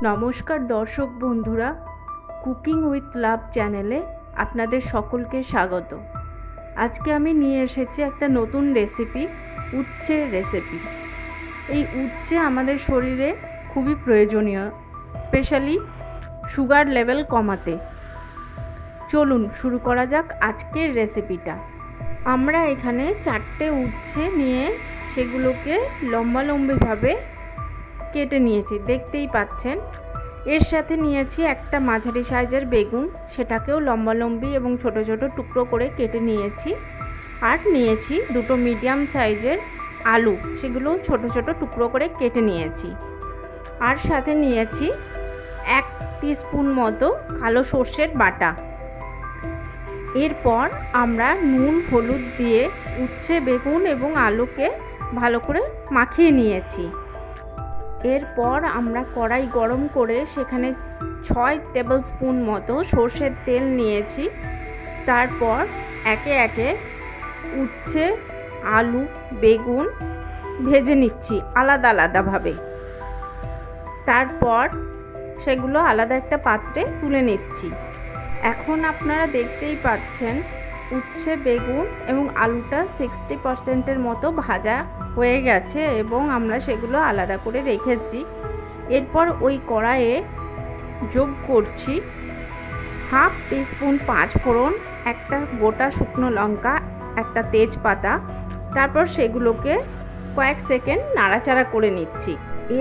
নমস্কার দর্শক বন্ধুরা, কুকিং উইথ লাভ চ্যানেলে আপনাদের সকলকে স্বাগত। আজকে আমি নিয়ে এসেছি একটা নতুন রেসিপি, উচ্ছের রেসিপি। এই উচ্ছে আমাদের শরীরে খুবই প্রয়োজনীয়, স্পেশালি সুগার লেভেল কমাতে। চলুন শুরু করা যাক আজকের রেসিপিটা। আমরা এখানে 4টে উচ্ছে নিয়ে সেগুলোকে লম্বালম্বিভাবে কেটে নিয়েছি, দেখতেই পাচ্ছেন। এর সাথে নিয়েছি একটা মাঝারি সাইজের বেগুন, সেটাকেও লম্বালম্বি এবং ছোট ছোট টুকরো করে কেটে নিয়েছি। আর নিয়েছি দুটো মিডিয়াম সাইজের আলু, সেগুলো ছোট ছোট টুকরো করে কেটে নিয়েছি। আর সাথে নিয়েছি 1 টিস্পুন মতো কালো সর্ষের বাটা। এরপর আমরা নুন হলুদ দিয়ে উচ্ছে, বেগুন এবং আলুকে ভালো করে মাখিয়ে নিয়েছি। এরপর আমরা কড়াই গরম করে সেখানে 6 টেবিল স্পুন মতো সর্ষের তেল নিয়েছি। তারপর একে একে উচ্ছে, আলু, বেগুন ভেজে নিচ্ছি আলাদা আলাদাভাবে। তারপর সেগুলো আলাদা একটা পাত্রে তুলে নিচ্ছি। এখন আপনারা দেখতেই পাচ্ছেন উচ্ছে, বেগুন এবং আলুটা 60% মতো ভাজা হয়ে গেছে এবং আমরা সেগুলো আলাদা করে রেখেছি। এরপর ওই কড়াইয়ে যোগ করছি 1/2 টিস্পুন পাঁচফোড়ন, একটা গোটা শুকনো লঙ্কা, একটা তেজপাতা। তারপর সেগুলোকে কয়েক সেকেন্ড নাড়াচাড়া করে নিচ্ছি।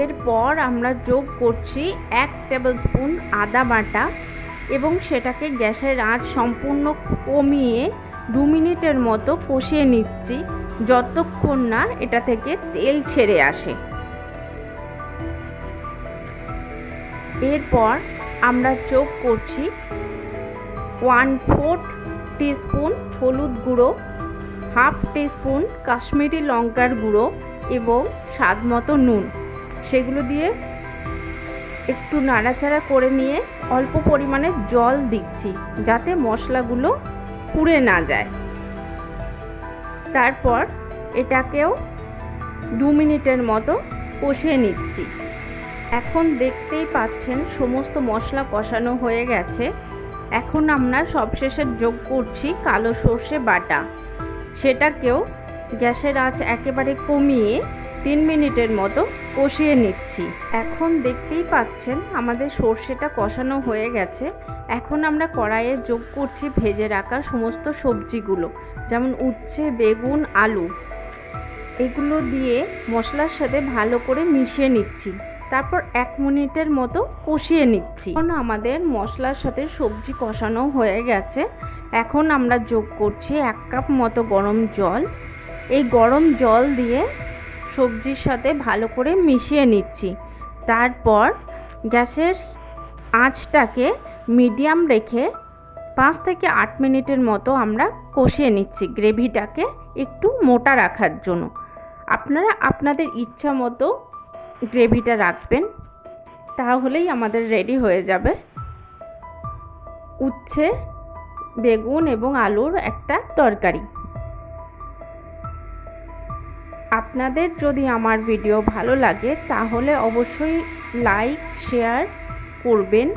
এরপর আমরা যোগ করছি 1 টেবিল স্পুন আদা বাটা এবং সেটাকে গ্যাসের আঁচ সম্পূর্ণ কমিয়ে 2 মিনিটের মতো কষিয়ে নিচ্ছি, যতক্ষণ না এটা থেকে তেল ছেড়ে আসে। এরপর আমরা যোগ করছি 1/4 টিস্পুন হলুদ গুঁড়ো, 1/2 টিস্পুন কাশ্মীরি লঙ্কার গুঁড়ো এবং স্বাদ মতো নুন। সেগুলো দিয়ে একটু নাড়াচাড়া করে নিয়ে অল্প পরিমাণে জল দিচ্ছি, যাতে মশলাগুলো পুড়ে না যায়। তারপর এটাকেও 2 মিনিটের মতো কষিয়ে নিচ্ছি। এখন দেখতেই পাচ্ছেন সমস্ত মশলা কষানো হয়ে গেছে। এখন আমরা সবশেষে যোগ করছি কালো সর্ষে বাটা। সেটাকেও গ্যাসের আঁচ একেবারে কমিয়ে 3 মিনিটের মতো কষিয়ে নিচ্ছি। এখন দেখতেই পাচ্ছেন আমাদের সর্ষেটা কষানো হয়ে গেছে। এখন আমরা কড়াইয়ে যোগ করছি ভেজে রাখা সমস্ত সবজিগুলো, যেমন উচ্ছে, বেগুন, আলু। এগুলো দিয়ে মশলার সাথে ভালো করে মিশিয়ে নিচ্ছি। তারপর 1 মিনিটের মতো কষিয়ে নিচ্ছি। এখন আমাদের মশলার সাথে সবজি কষানো হয়ে গেছে। এখন আমরা যোগ করছি 1 কাপ মতো গরম জল। এই গরম জল দিয়ে সবজির সাথে ভালো করে মিশিয়ে নিচ্ছি। তারপর গ্যাসের আঁচটাকে মিডিয়াম রেখে 5 থেকে 8 মিনিটের মতো আমরা কষিয়ে নিচ্ছি, গ্রেভিটাকে একটু মোটা রাখার জন্য। আপনারা আপনাদের ইচ্ছা মতো গ্রেভিটা রাখবেন, তাহলেই আমাদের রেডি হয়ে যাবে উচ্ছে, বেগুন এবং আলুর একটা তরকারি। আপনাদের যদি আমার ভিডিও ভালো লাগে তাহলে অবশ্যই লাইক, শেয়ার করবেন।